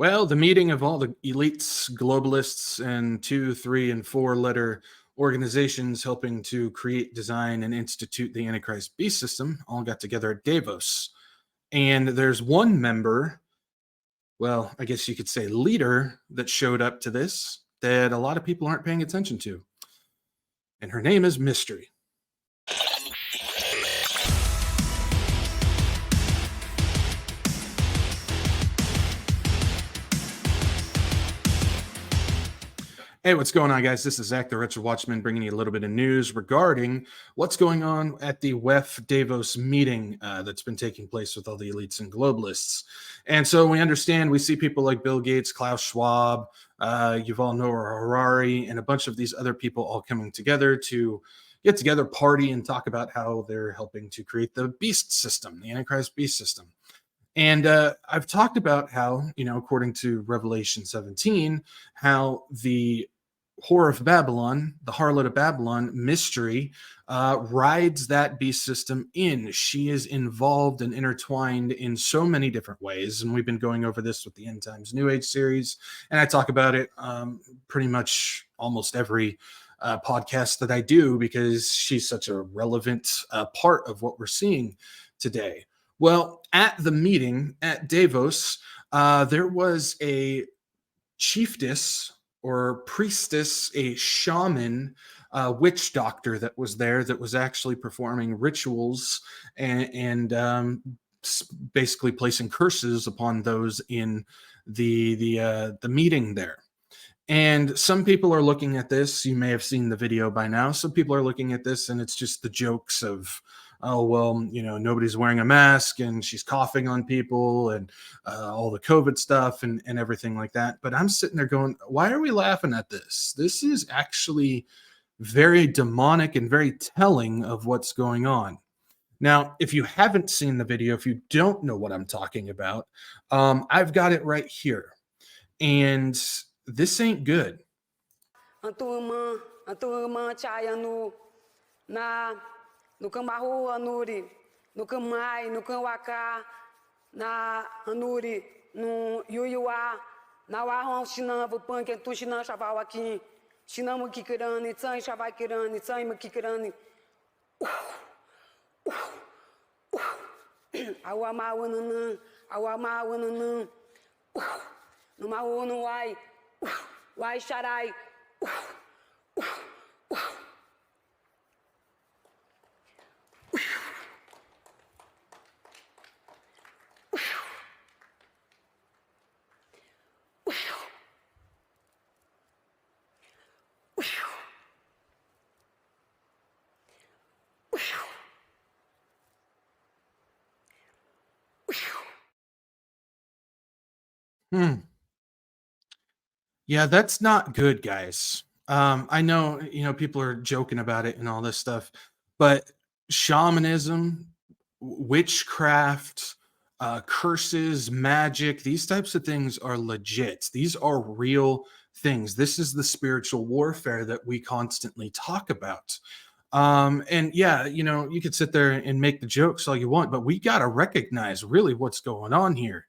Well, the meeting of all the elites, globalists, and 2, 3, and 4 letter organizations helping to create, design, and institute the Antichrist beast system all got together at Davos. And there's one member, well, I guess you could say leader, that showed up to this that a lot of people aren't paying attention to. And her name is Mystery. Hey, what's going on, guys? This is Zach, the Wretched Watchman, bringing you a little bit of news regarding what's going on at the WEF Davos meeting that's been taking place with all the elites and globalists. And so we understand, we see people like Bill Gates, Klaus Schwab, Yuval Noah Harari, and a bunch of these other people all coming together to get together, party, and talk about how they're helping to create the beast system, the Antichrist beast system. And I've talked about how, according to Revelation 17, how the whore of Babylon, the harlot of Babylon, Mystery, rides that beast system in. She is involved and intertwined in so many different ways. And we've been going over this with the End Times New Age series. And I talk about it pretty much almost every podcast that I do, because she's such a relevant part of what we're seeing today. Well, at the meeting at Davos, there was a chiefess or priestess, a shaman, witch doctor that was there, that was actually performing rituals and basically placing curses upon those in the meeting there. And some people are looking at this. You may have seen the video by now. Some people are looking at this, and it's just the jokes of, oh, well, nobody's wearing a mask and she's coughing on people and all the COVID stuff and everything like that. But I'm sitting there going, why are we laughing at this? This is actually very demonic and very telling of what's going on. Now, if you haven't seen the video, if you don't know what I'm talking about, I've got it right here. And this ain't good. No Cambarro, Anuri, no Camai, no Camwaka, na Anuri, no Yuyuá, na Warron, Chinam, Punk, and Tushinam, Chavawaki, Chinam, Kikirani, Tsang, Chavakirani, Tsang, Kikirani. Awama, Wanana, Awama, Wanana, no Maono, why Sharai. Yeah, that's not good, guys. I know, people are joking about it and all this stuff, but shamanism, witchcraft, curses, magic, these types of things are legit. These are real things. This is the spiritual warfare that we constantly talk about. And yeah, you could sit there and make the jokes all you want, but we got to recognize really what's going on here.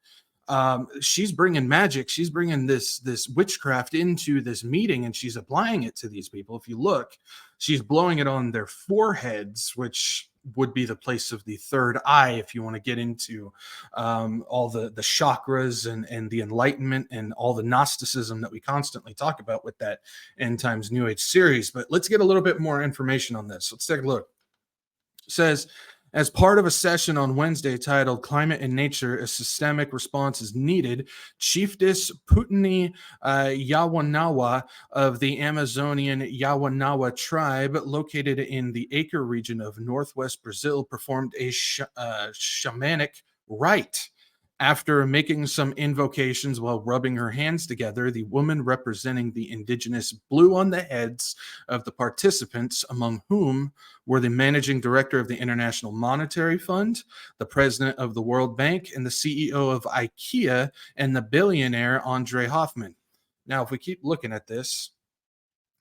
She's bringing magic. She's bringing this witchcraft into this meeting, and she's applying it to these people. If you look, she's blowing it on their foreheads, which would be the place of the third eye, if you want to get into all the chakras and the enlightenment and all the Gnosticism that we constantly talk about with that End Times New Age series. But let's get a little bit more information on this. Let's take a look. It says, as part of a session on Wednesday titled Climate and Nature, a Systemic Response is Needed, Chiefess Putini Yawanawa of the Amazonian Yawanawa tribe, located in the Acre region of northwest Brazil, performed a shamanic rite. After making some invocations while rubbing her hands together, the woman representing the indigenous blew on the heads of the participants, among whom were the managing director of the International Monetary Fund, the president of the World Bank, and the CEO of IKEA, and the billionaire Andre Hoffman. Now, if we keep looking at this,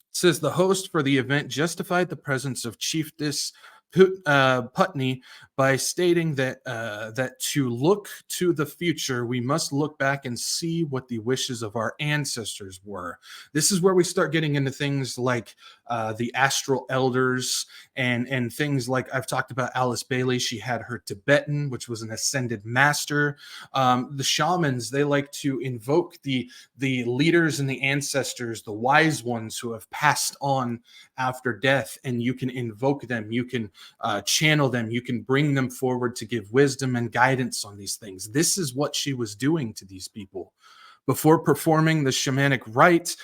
it says the host for the event justified the presence of Chiefess Putney by stating that that to look to the future, we must look back and see what the wishes of our ancestors were. This is where we start getting into things like the astral elders and things like I've talked about Alice Bailey. She had her Tibetan, which was an ascended master. The shamans, they like to invoke the leaders and the ancestors, the wise ones who have passed on after death, and you can invoke them, you can channel them, you can bring them forward to give wisdom and guidance on these things. This is what she was doing to these people. Before performing the shamanic rite,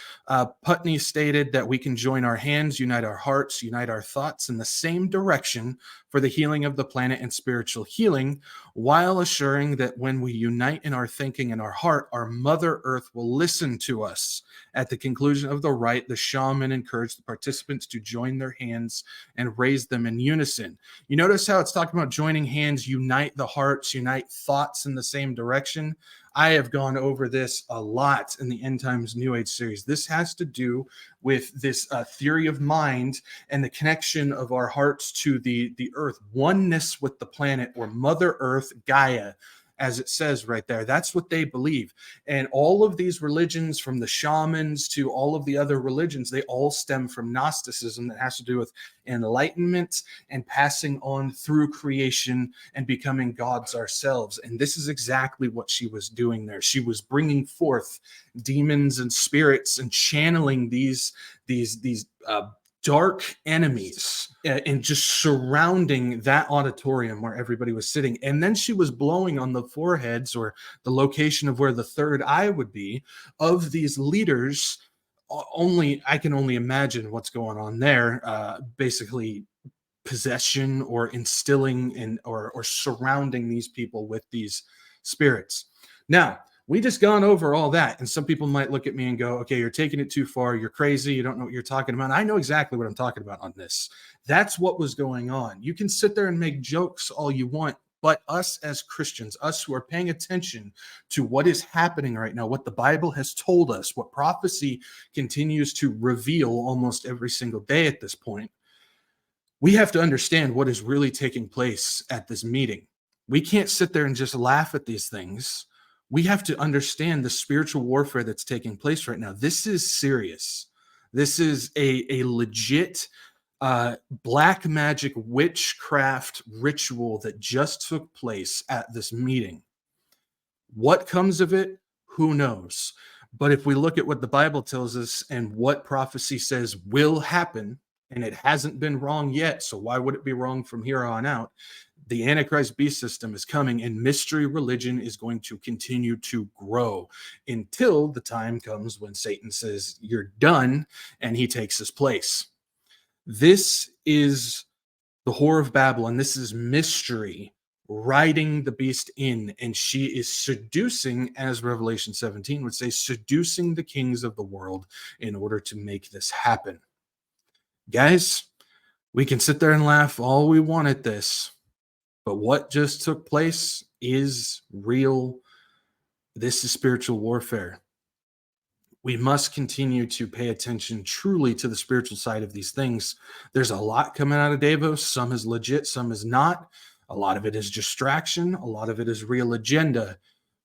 Putney stated that we can join our hands, unite our hearts, unite our thoughts in the same direction for the healing of the planet and spiritual healing, while assuring that when we unite in our thinking and our heart, our Mother Earth will listen to us. At the conclusion of the rite, the shaman encouraged the participants to join their hands and raise them in unison. You notice how it's talking about joining hands, unite the hearts, unite thoughts in the same direction. I have gone over this a lot in the End Times New Age series. This has to do with this theory of mind and the connection of our hearts to the earth, oneness with the planet, or Mother Earth, Gaia, as it says right there. That's what they believe. And all of these religions, from the shamans to all of the other religions, they all stem from Gnosticism that has to do with enlightenment and passing on through creation and becoming gods ourselves. And this is exactly what she was doing there. She was bringing forth demons and spirits and channeling these dark enemies and just surrounding that auditorium where everybody was sitting. And then she was blowing on the foreheads, or the location of where the third eye would be, of these leaders. I can only imagine what's going on there. Basically possession or instilling in or surrounding these people with these spirits. Now, we just gone over all that, and some people might look at me and go, okay, you're taking it too far, you're crazy, you don't know what you're talking about. I know exactly what I'm talking about on this. That's what was going on. You can sit there and make jokes all you want, but us as Christians, us who are paying attention to what is happening right now, what the Bible has told us, what prophecy continues to reveal almost every single day at this point, we have to understand what is really taking place at this meeting. We can't sit there and just laugh at these things. We have to understand the spiritual warfare that's taking place right now. This is serious. This is a legit black magic witchcraft ritual that just took place at this meeting. What comes of it? Who knows? But if we look at what the Bible tells us and what prophecy says will happen, and it hasn't been wrong yet, so why would it be wrong from here on out? The Antichrist beast system is coming, and mystery religion is going to continue to grow until the time comes when Satan says, you're done, and he takes his place. This is the whore of Babylon. This is mystery riding the beast in, and she is seducing, as Revelation 17 would say, seducing the kings of the world in order to make this happen. Guys, we can sit there and laugh all we want at this, but what just took place is real. This is spiritual warfare. We must continue to pay attention truly to the spiritual side of these things. There's a lot coming out of Davos. Some is legit, some is not. A lot of it is distraction. A lot of it is real agenda.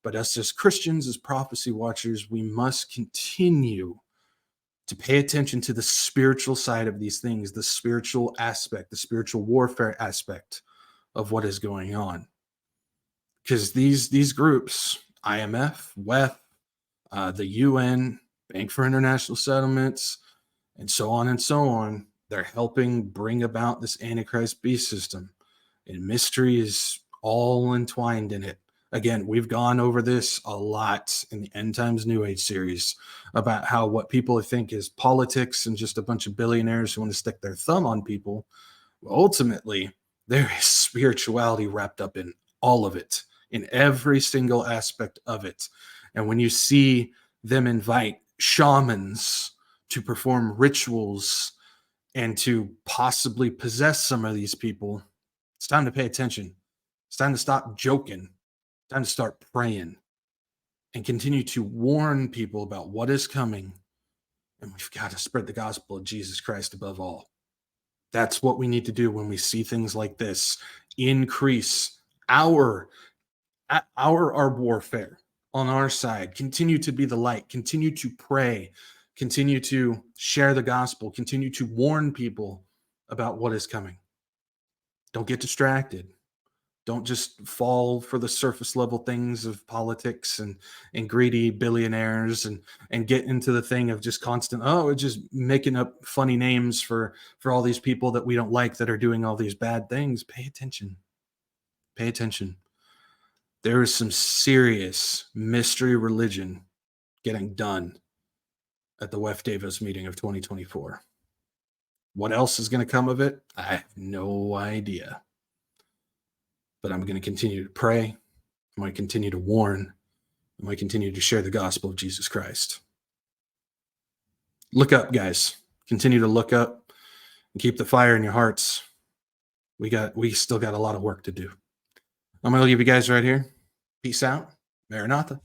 But us as Christians, as prophecy watchers, we must continue to pay attention to the spiritual side of these things, the spiritual aspect, the spiritual warfare aspect of what is going on. Because these groups, IMF, WEF, the UN, Bank for International Settlements, and so on, they're helping bring about this Antichrist beast system. And mystery is all entwined in it. Again, we've gone over this a lot in the End Times New Age series about how what people think is politics and just a bunch of billionaires who want to stick their thumb on people. Well, ultimately, there is spirituality wrapped up in all of it, in every single aspect of it. And when you see them invite shamans to perform rituals and to possibly possess some of these people, it's time to pay attention. It's time to stop joking. It's time to start praying and continue to warn people about what is coming. And we've got to spread the gospel of Jesus Christ above all. That's what we need to do when we see things like this increase our warfare on our side. Continue to be the light. Continue to pray. Continue to share the gospel. Continue to warn people about what is coming. Don't get distracted. Don't just fall for the surface level things of politics and greedy billionaires and get into the thing of just constant, we're just making up funny names for all these people that we don't like that are doing all these bad things. Pay attention. Pay attention. There is some serious mystery religion getting done at the WEF Davos meeting of 2024. What else is going to come of it? I have no idea. But I'm going to continue to pray. I'm going to continue to warn. I'm going to continue to share the gospel of Jesus Christ. Look up, guys. Continue to look up and keep the fire in your hearts. We still got a lot of work to do. I'm going to leave you guys right here. Peace out. Maranatha.